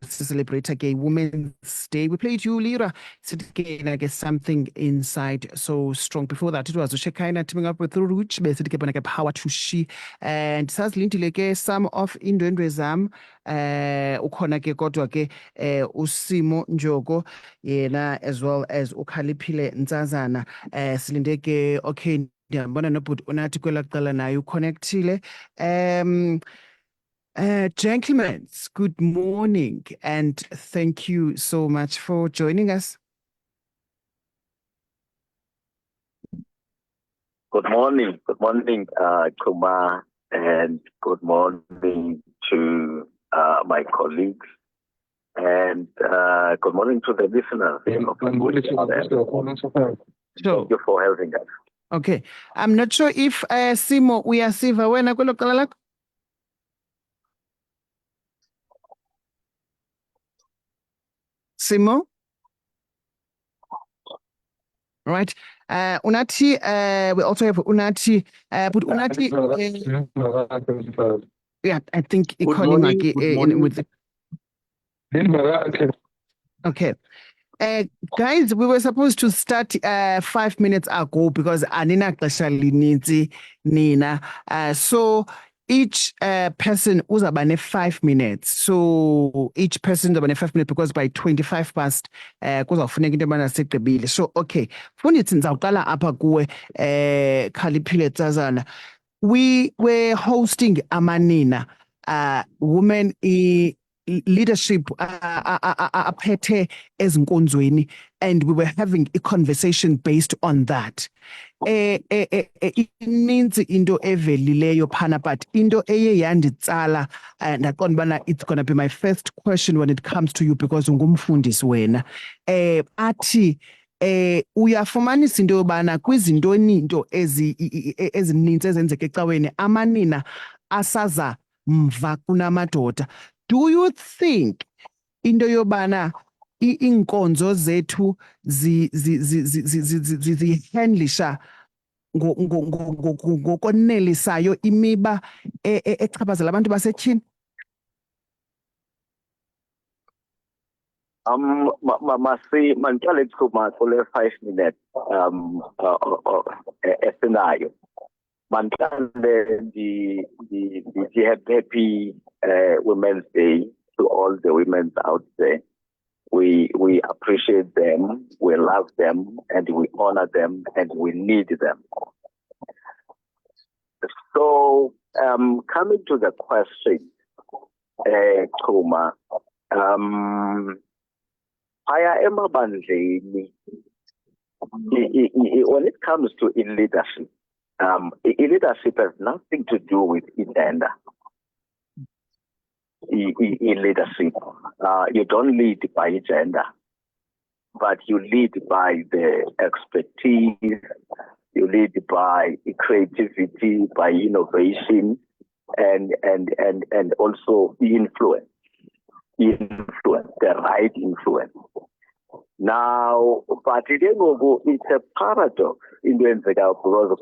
celebrate again Women's Day. We played you Lira. Again, I guess something inside so strong. Before that, it was Shekaina teaming up with Ruch, basically power to she and Saz Lintileke, some of Indwendwe Zam, ukhona ke kodwa ke uSimo Njogo yena as well as uKhaliphile Ntsazana silindeke okay ndiyambona nobhuti unathi kwela cala naye uconnectile. Gentlemen, good morning and thank you so much for joining us. Good morning, Kuma, and good morning to my colleagues, and good morning to the listeners. Thank you for having us. Okay, I'm not sure if Simo we are Siva when I go Simo? Right. Unati, we also have Unati, but Unati, yeah, I think economy with okay. Guys, we were supposed to start 5 minutes ago because Anina Klashaliniti Nina. So each person was about 5 minutes. So each person about 5 minutes because by 25 past, because of the bill. So okay, Khaliphile Ntsazana, we were hosting Amanina, women leadership aphethe ezinkonzweni, and we were having a conversation based on that. Ininzi into evelileyo phana, but into eye yanditsala ndaqonda ubana it's gonna be my first question when it comes to you because ungumfundisi wena. Athi uyafumanisa into yobana kwizintoni into ezininzi ezenzeka ecaweni amanina asaza mva kunamadoda. Do you think into yobana inkonzo zethu zihandlisha ngokonelisayo imiba echaphazela abantu basetyhini? Mandicale Kuma kule 5 minutes esinayo. Mandicale the happy Women's Day to all the women out there. We appreciate them, we love them, and we honor them, and we need them. So, coming to the question, Kuma, when it comes to leadership, leadership has nothing to do with gender. In leadership, you don't lead by gender, but you lead by the expertise, you lead by creativity, by innovation, and also influence, the right influence. Now, but it's a paradox in the end because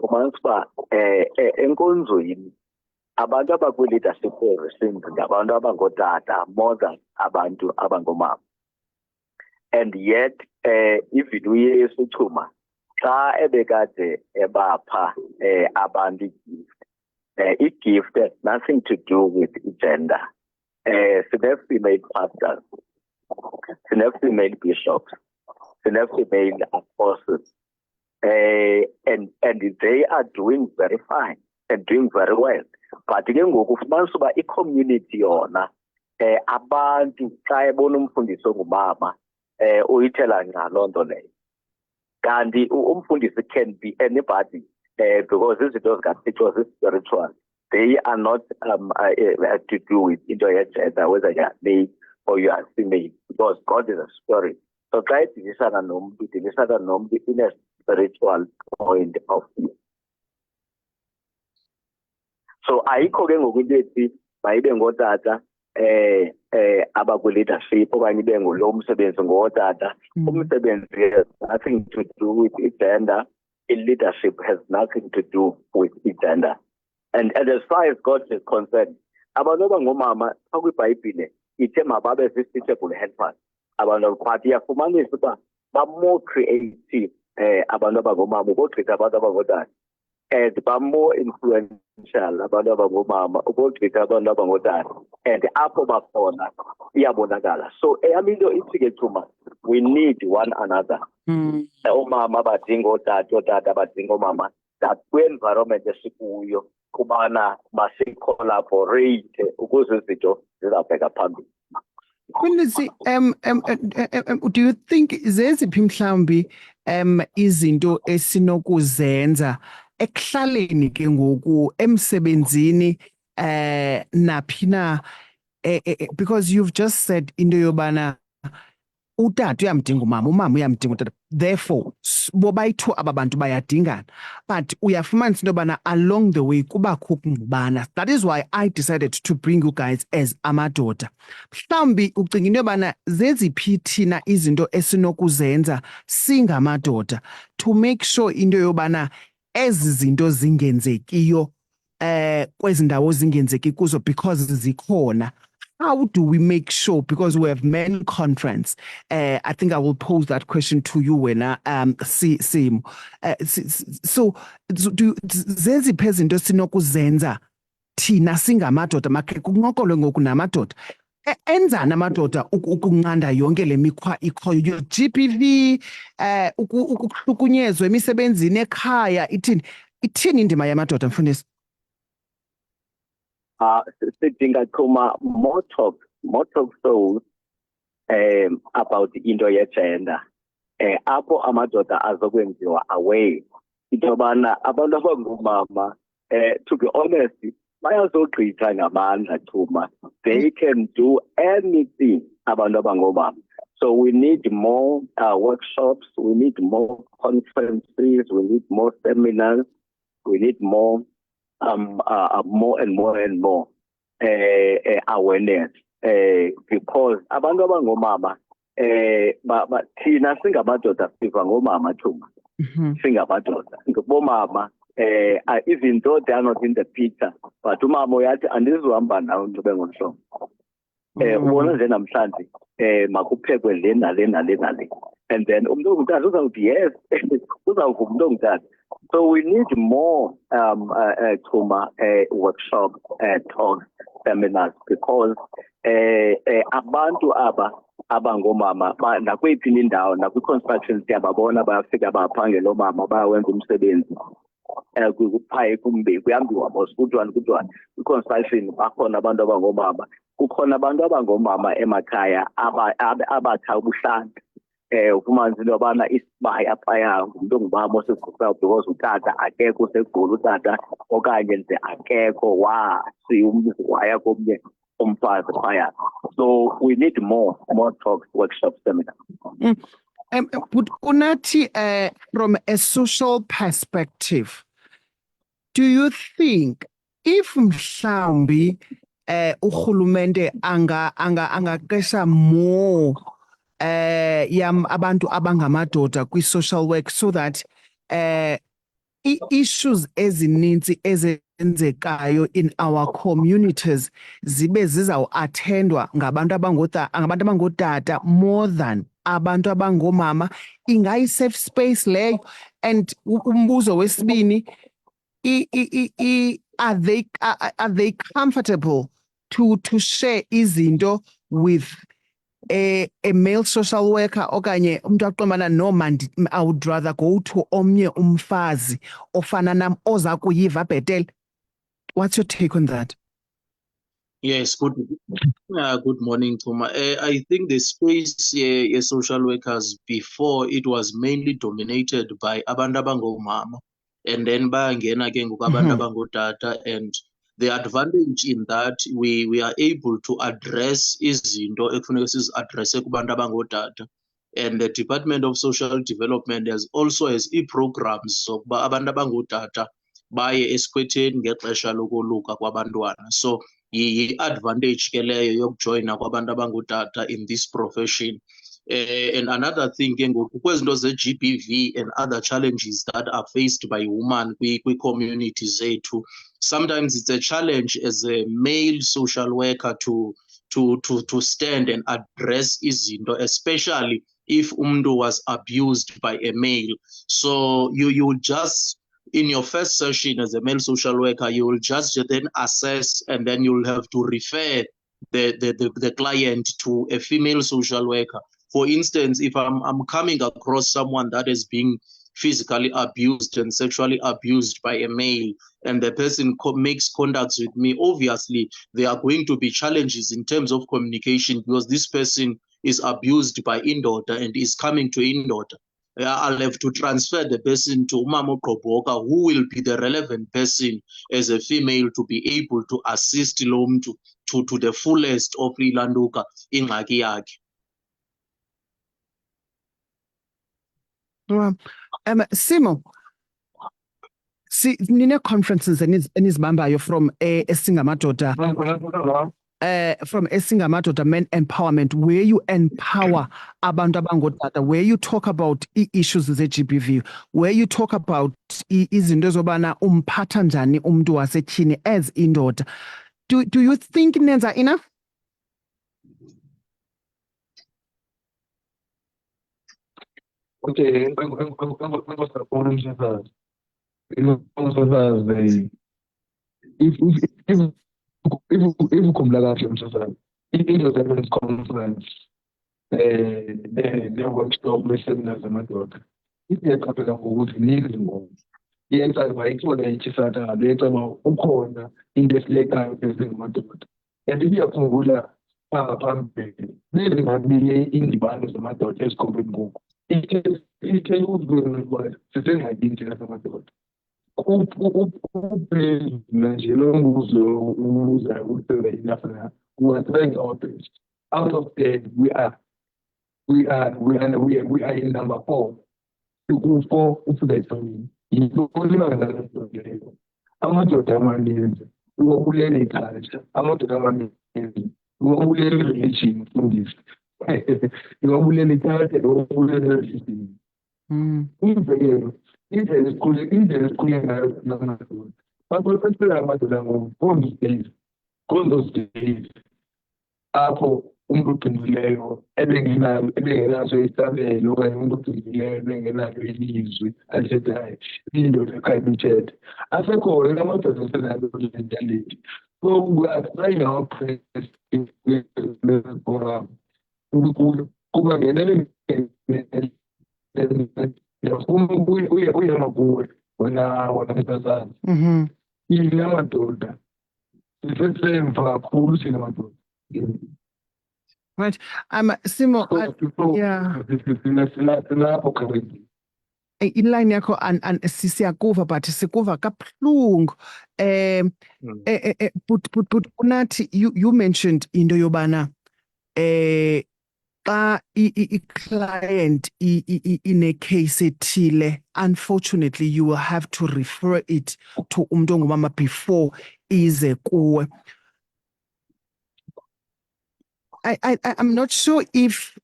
abantu abakwi-leadership positions ngabantu abangootata more than abantu abangomama. And yet, even uYesu Chuma, xa ebekade ebapha abantu i-gift has nothing to do with gender. Since female pastors, since female bishops, since female apostles, and they are doing very fine and doing very well. But again, ngokufumanisa uba i-community yona abantu xa ebona umfundisi ongumama uyithela nca loo nto leyo. Kanti umfundisi can be anybody because izinto zikaThixo zi-spiritual. They are not to do with into yegender, whether you are male or you are female, because God is a spirit. So xa idibisana nomntu in a spiritual point of view. So ayikho ke ngokwinto ethi mayibe ngotata abakwi-leadership okanye ibe ngulo umsebenzi ngotata. Umsebenzi has nothing to do with gender. Leadership has nothing to do with gender. And as far as God is concerned, abantu abangomama xa kwibhayibhile ithe mababe zii-suitable helpers abantu but iyafumanisa uba ba-more creative abantu abangoomama ukogqitha abantu abangootata, and ba-more influential abantu abangoomama ukogqitha abantu abangootata, and apho bakhona iyabonakala. So eyam into ithi ke Chuma, we need one another. Oomama badinga ootata, ootata badinga oomama, that kwi-environment esikuyo kubana basicollaborate ukuze izinto zizawubheka phambili. Do you think zeziphi mhlawumbi izinto esinokuzenza ekuhlaleni ke ngoku emsebenzini naphi na, because you've just said into yobana utata uyamdinga umama, umama uyamdinga utata, therefore bobayi-two aba bantu bayadingana, but uyafumanisa into yobana along the way kubakho ukungqubana. That is why I decided to bring you guys as amadoda. Mhlawumbi ucinga into yobana zeziphi thina izinto esinokuzenza singamadoda to make sure into yobana ezi zinto zingenzekiyo kwezi ndawo zingenzeki kuzo because zikhona. How do we make sure, because we have men conference, I think I will pose that question to you when Sim. So zeziphi izinto sinokuzenza thina singamadoda makhe kunqokolwe ngoku namadoda enzani amadoda ukunqanda yonke le mikhwa ikhoyo, GBV, ukuhlukunyezwa emisebenzini ekhaya, ithini indima yamadoda mfundisi? Sidinga Chuma more talk shows about into ye-gender. Apho amadoda azokwenziwa away. Into yobana abantu abangoomama, to be honest, bayazogqitha ngamandla Chuma. They can do anything abantu abangoomama. So we need more workshops, we need more conferences, we need more seminars, we need more more and more awareness, because abantu abangomama thina singamadoda siva ngomama Chuma. Singamadoda ngobomama, even though they are not in the picture, but umama uyathi andizuhamba nawe ndibe ngomhlobo. Ubona nje namhlanje makuphekwe le nale nale nale, and then umuntu ongutata uzawuthi yes, uzawuva umuntu ongutata. So we need more Chuma workshop talks, seminars, because abantu abangomama nakweyiphi indawo nakwi-construction siyababona bayafika baphangela oomama bayawenza umsebenzi kuphaye kumbe kuhambiwa mos kuthiwani kwi-construction bakhona abantu abangomama, kukhona abantu abangomama emakhaya abakha ubuhlanga. Ufumanisa into yobana isibaya phaya ngumntu ongumama osesikusayo because utata akekho useGoli, utata okanye nje akekho wasi umzi waya komnye umfazi phaya. So we need more talks, workshops, seminars. But unathi from a social perspective, do you think if mhlawumbi urhulumente angaqesha more abantu abangamadoda kwi-social work, so that issues ezininzi ezenzekayo in our communities zibe zizawuattendwa ngabantu abangootata more than abantu abangomama, ingayi-safe space leyo? And umbuzo wesibini, are they comfortable to share izinto with a male social worker okanye umuntu aqomana noma I would rather go to omnye umfazi ofana nam oza kuyiva bhetele? What's your take on that? Yes, good morning, Chuma. I think the space social workers before, it was mainly dominated by abantu abangomama, and then bayangena ke ngoku abantu abangootata, and the advantage in that we are able to address izinto ekufuneka sizi-addresse kubantu abangootata, and the Department of Social Development has ii-programs zokuba abantu abangootata baye esikhwetheni ngexesha lokoluka kwabantwana. So yi-advantage ke leyo yokujoyina kwabantu abangootata in this profession. And another thing ke ngoku kwezinto ze-GBV and other challenges that are faced by women kwi-community zethu, sometimes it's a challenge as a male social worker to to stand and address izinto, especially if umuntu was abused by a male. So you will just, in your first session as a male social worker, you will just then assess, and then you'll have to refer the client to a female social worker. For instance, if I'm coming across someone that is being physically abused and sexually abused by a male, and the person makes contacts with me, obviously there are going to be challenges in terms of communication, because this person is abused by indoda and is coming to indoda. I'll have to transfer the person to Umama Koboka, who will be the relevant person as a female to be able to assist Lom to the fullest of Ilanduka in Magiaki. Simo, nine conferences enizibambayo from Esingamadoda, from Esingamadoda Men Empowerment, where you empower abantu abangootata, where you talk about issues ze-GBV, where you talk about izinto zobana umphatha njani umntu wasetyhini as indoda. Do you think nenza enough? Okay, I'm if kumlakahle msazana, indoda men's conference, the workshop lesson zamadoda, iyachaphela ngokuthi ziningi izingoma. Iyenza bayithola itshisana, leyenza ukhona into esilekayo ezingamadoda. And iyakhumbula phambili, nezingabiye indibano zamadoda ezikhobeni ngoku. Ithe uzwe sisengayinto zamadoda. Nje lo mbuzo umuza ukuthi enough now. We are trying our best. Out of 10, we are in number 4. To go for update. Amadoda amaninzi uwabulela iculture, amadoda amaninzi uwabulela religion mfundisi, uwabulela iculture, uwabulela religion. Umzekelo, indlela esikhule ngayo namadoda. Baphela amadoda on those days apho umuntu oqinileyo ebengenaso isabelo, okanye umuntu oqinileyo ebengenalo ilizwi alithethayo, indoda ekhaya ithetha. Asekhona la madoda asenalo mentality. So we are trying our best in the program. Kuba ngenele uyamakuwe wona besazana. Yini amadoda sisesemva kakhulu sina madoda. Right. Simo, yeah. Inline yakho sisiyakuva but sikuva kabuhlungu. But unathi you mentioned into yobana xa i-client in a case ethile, unfortunately you will have to refer it to umuntu ongumama before ize kuwe. I'm not sure if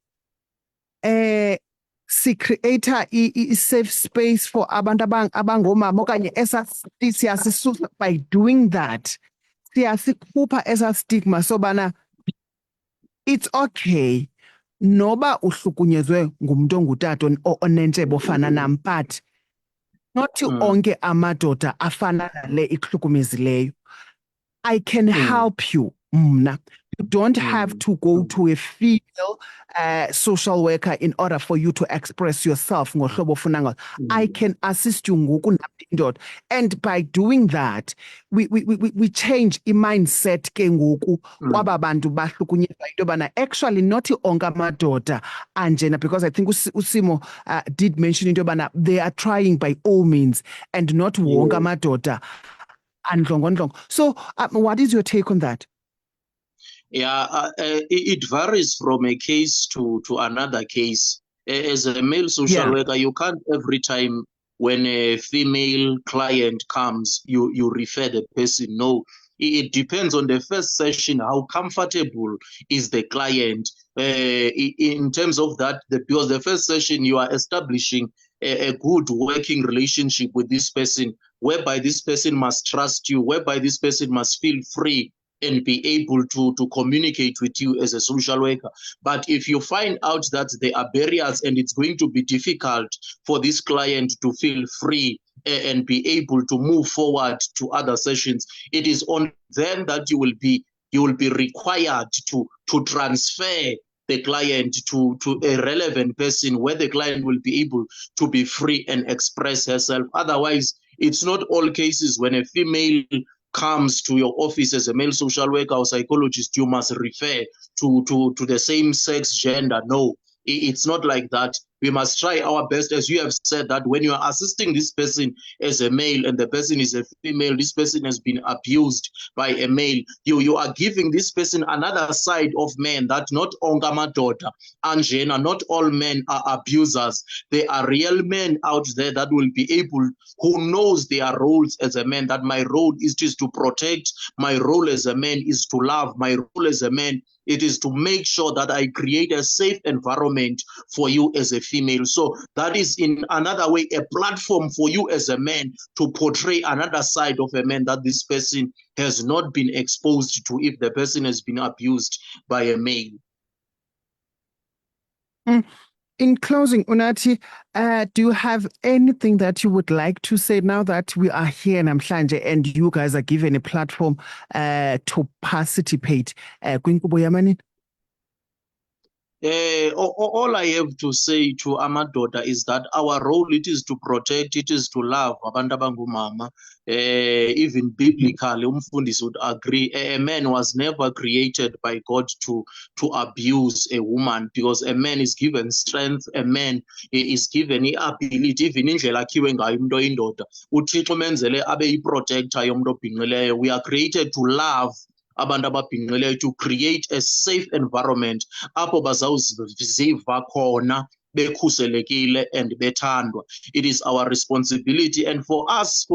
create a safe space for abantu abangomama okanye siyasisusa by doing that. Siyasikhupha esa stigma sobana it's okay noba uhlukunyezwe ngumuntu ongutata onentshebo ofana nam, but not onke amadoda afana nale ikuhlukumezileyo. I can help you, mna. You don't have to go to a female social worker in order for you to express yourself. I can assist you ngoku indoda. And by doing that, we change the mindset ke ngoku kwaba bantu bahlukunyezwa into yobana actually not onke amadoda anjena, because I think Usimo did mention into yobana they are trying by all means and not wonke amadoda andlongondlongo. So what is your take on that? Yeah, it varies from a case to another case. As a male social worker, you can't every time when a female client comes, you refer the person. No, it depends on the first session, how comfortable is the client in terms of that, because the first session you are establishing a good working relationship with this person, whereby this person must trust you, whereby this person must feel free and be able to communicate with you as a social worker. But if you find out that there are barriers and it's going to be difficult for this client to feel free and be able to move forward to other sessions, it is only then that you will be required to transfer the client to a relevant person where the client will be able to be free and express herself. Otherwise, it's not all cases when a female comes to your office as a male social worker or psychologist, you must refer to the same sex gender. No, it's not like that. We must try our best, as you have said, that when you are assisting this person as a male and the person is a female, this person has been abused by a male, you are giving this person another side of men, that not onga madoda anjena, not all men are abusers. There are real men out there that will be able, who knows their roles as a man, that my role is just to protect, my role as a man is to love, my role as a man it is to make sure that I create a safe environment for you as a female. So that is, in another way, a platform for you as a man to portray another side of a man that this person has not been exposed to if the person has been abused by a male. In closing, Unathi, do you have anything that you would like to say now that we are here in Namhlanje and you guys are given a platform to participate? Kwinkqubo yamanina? All I have to say to amadoda is that our role, it is to protect, it is to love abantu abangomama. Even biblically, umfundisi would agree, a man was never created by God to abuse a woman, because a man is given strength, a man is given the ability, even indlela akhiwe ngayo umuntu oyindoda, uThixo menzele abe yi-protector yomuntu obhinqileyo. We are created to love abantu ababhinqileyo, to create a safe environment apho bazawuziva khona bekhuselekile and bethandwa. It is our responsibility, and for us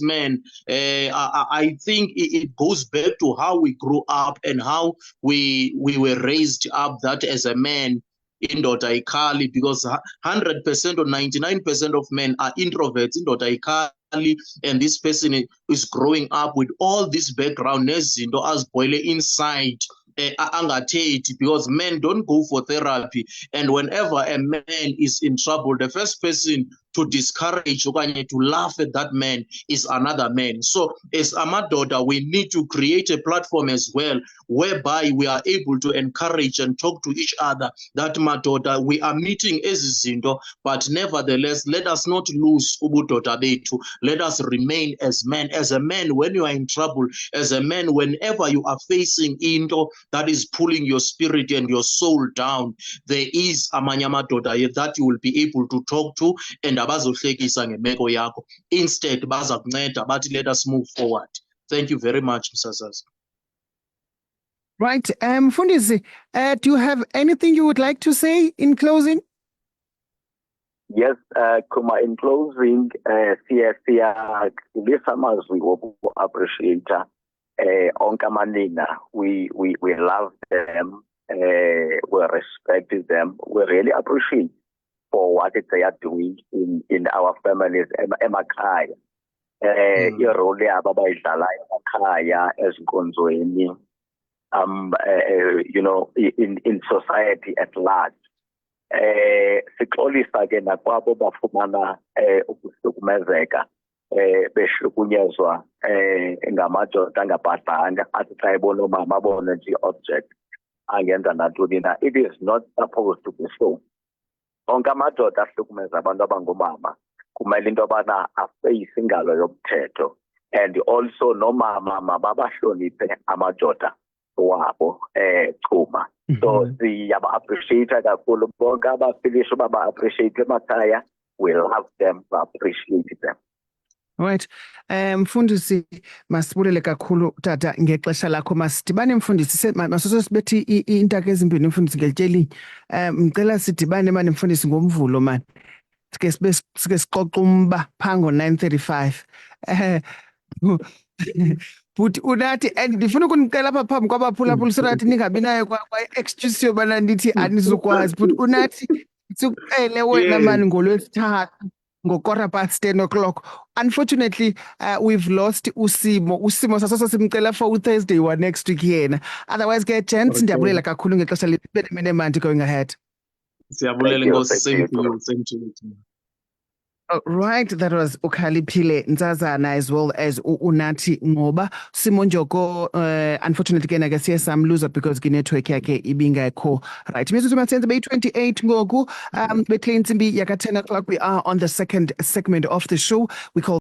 men, I think it goes back to how we grew up and how we were raised up, that as a man, indoda ayikhali, because 100% or 99% of men are introverts, indoda ayikhali, and this person is growing up with all this background nezinto azibhoyile inside angathethi, because men don't go for therapy, and whenever a man is in trouble, the first person to discourage okanye to laugh at that man is another man. So as amadoda, we need to create a platform as well whereby we are able to encourage and talk to each other, that madoda, we are meeting ezizinto, but nevertheless, let us not lose ubudoda bethu. Let us remain as men. As a man, when you are in trouble, as a man, whenever you are facing into that is pulling your spirit and your soul down, there is amanye amadoda that you will be able to talk to, and abazohlekisa ngemeko yakho. Instead, baza kunceda bathi, let us move forward. Thank you very much, Msasazi. Right. Mfundisi, do you have anything you would like to say in closing? Yes, Kuma, in closing, we appreciate onke amanina. We love them, we respect them, we really appreciate for what they are doing in our families emakhaya. Irole yabo abayidlalayo emakhaya ezinkonzweni, in society at large. Sixolisa ke nakwabo bafumana ukuhlukumezeka behlukunyezwa ngamadoda angabhadlanga, athi xa ebona umama abone nje object angenza nantoni na. It is not supposed to be so. Onke amadoda ahlukumeza abantu abangomama kumele into yobana afeyise ingalo yomthetho, and also nomama mababahloniphe amadoda wabo Chuma. So siyaba-appreciate kakhulu bonke abafilisho baba-appreciate emakhaya. We love them, we appreciate them. Right. Mfundisi, masibulele kakhulu tata ngexesha lakho. Masidibane mfundisi, masose sibethi iintaka ezimbini mfundisi ngelityeli. Ngicela sidibane mani mfundisi ngomvulo mani. Sike sixoxe umba phango 9:35. But Unathi, and ndifuna ukunicela apha phambi kwabaphulaphuli so that ningabi nayo kwa-excuse yobana ndithi anizukwazi. But Unathi, sikucele wena mani ngolwesithathu 10:15. Unfortunately, we've lost Usimo. Usimo sasosa simcela for Thursday one next week yena. Otherwise, ke gents Okay. ndiyabulela kakhulu ngexesha lethu going ahead. Siyabulela you, Nkosi, thank you, same to you, same to you. Right, that was Ukhaliphile Ntsazana as well as Unathi Ngoba. Simonjoko, unfortunately, again, I guess yes, I'm loser because network yakhe ibingekho right. Mr. Masenze, Bay 28 ngoku. Between Timbi yaka 10 o'clock, we are on the second segment of the show. We call